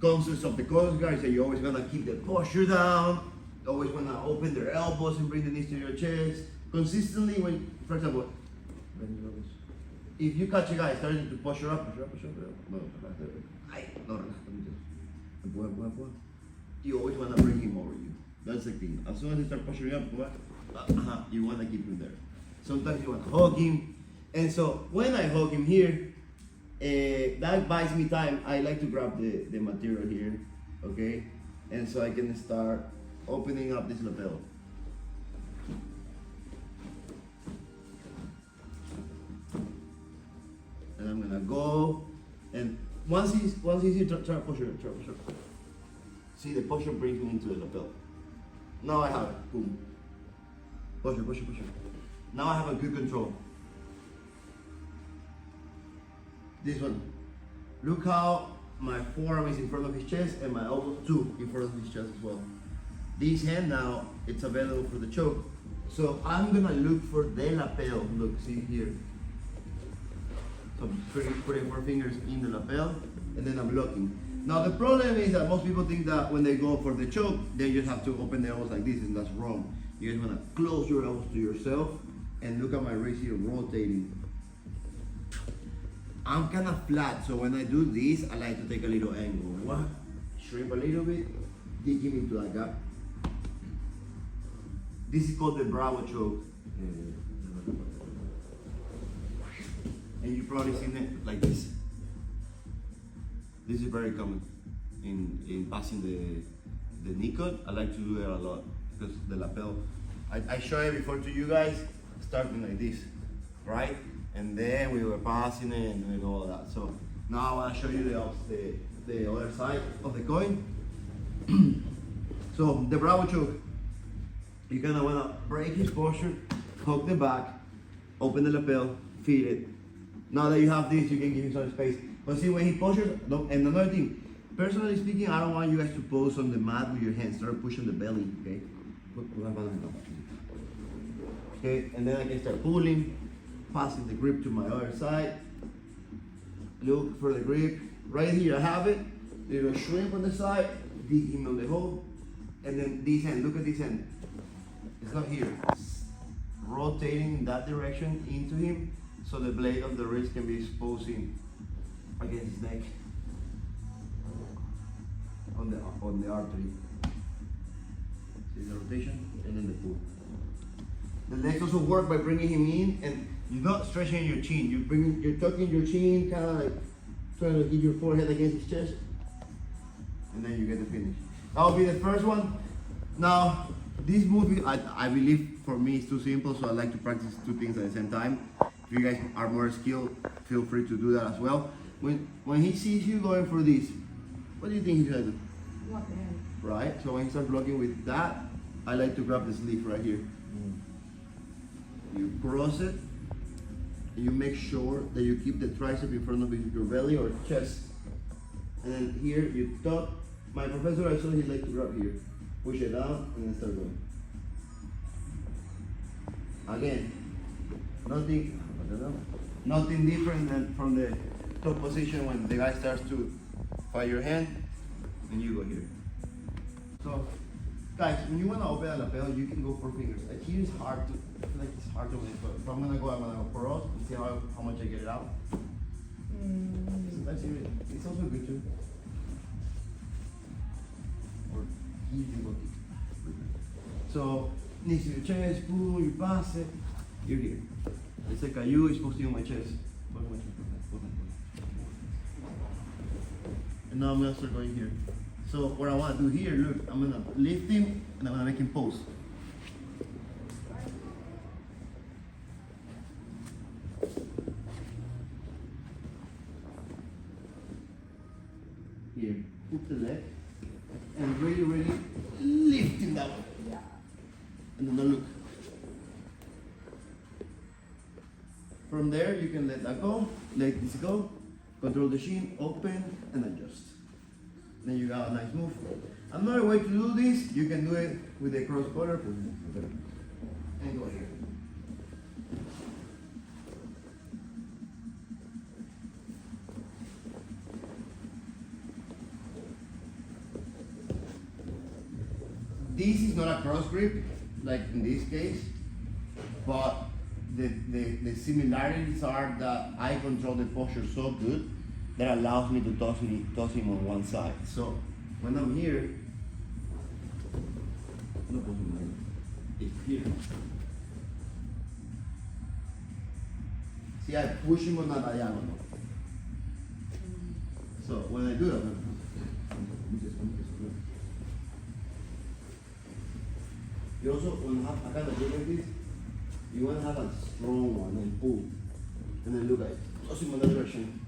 concepts of the Coast Guard is that you always wanna keep the posture down, always wanna open their elbows and bring the knees to your chest. Consistently when, for example, if you catch a guy starting to posture up, you always wanna bring him over you. That's the thing. As soon as he starts posturing up, you wanna keep him there. Sometimes you wanna hug him. And so when I hug him here, that buys me time. I like to grab the material here, okay? And so I can start opening up this lapel. And I'm gonna go, and once he's here, try posture. See, the posture brings me into the lapel. Now I have it, boom. Posture. Now I have a good control. This one. Look how my forearm is in front of his chest and my elbow too in front of his chest as well. This hand now, it's available for the choke. So I'm gonna look for the lapel. Look, see here. So I'm putting 4 fingers in the lapel and then I'm locking. Now the problem is that most people think that when they go for the choke, they just have to open the elbows like this, and that's wrong. You guys wanna close your elbows to yourself and look at my wrist here rotating. I'm kind of flat, so when I do this, I like to take a little angle. What? Shrimp a little bit, dig him into that gap. This is called the Brabo choke. And you've probably seen it like this. This is very common in passing the knee cut. I like to do it a lot because the lapel. I showed it before to you guys, starting like this, right? And then we were passing it and doing all that. So now I want to show you the other side of the coin. So the Brabo choke, you're gonna wanna break his posture, hook the back, open the lapel, feed it. Now that you have this, you can give him some space. But see, when he postures, and another thing, personally speaking, I don't want you guys to pose on the mat with your hands. Start pushing the belly, okay? Okay, and then I can start pulling, passing the grip to my other side. Look for the grip. Right here, I have it. Little shrimp on the side, dig him on the hole. And then this hand, look at this hand. It's not here. It's rotating in that direction into him so the blade of the wrist can be exposing against his neck on the artery. See the rotation and then the pull. The legs also work by bringing him in, and you're not stretching your chin. You're tucking your chin, kind of like trying to get your forehead against his chest, and then you get the finish. That will be the first one. Now, this movie, I believe for me is too simple, so I like to practice 2 things at the same time. If you guys are more skilled, feel free to do that as well. When he sees you going for this, what do you think he's gonna do? Lock the hand. Right? So when he starts blocking with that, I like to grab the sleeve right here. You cross it, and you make sure that you keep the tricep in front of your belly or chest. And then here you tuck. My professor, I saw he like to grab here. Push it down and then start going. Again, nothing different than from the top position when the guy starts to fight your hand and you go here. So guys, when you want to open a lapel, you can go 4 fingers. Like here is hard to, I feel like it's hard to win, but if I'm gonna go cross and see how much I get it out. Sometimes it's also good too. Or easy looking. So knees to your chest, pull, you pass it, you're here. It's like a U is supposed to be on my chest. And now I'm gonna start going here. So what I wanna do here, look, I'm gonna lift him and I'm gonna make him pose. Here, put the leg and really lift him that way. Yeah. And then look. From there, you can let that go, let this go, control the shin, open, and adjust. Then you got a nice move. Another way to do this, you can do it with a cross collar, and go here. this is not a cross grip, like in this case, but the similarities are that I control the posture so good that allows me to toss him on one side. So when I'm here, it's here. See, I push him on a diagonal. So when I do that, you also, when you have a kind of look like this, you want to have a strong one and pull. And then look at it, toss him in the direction.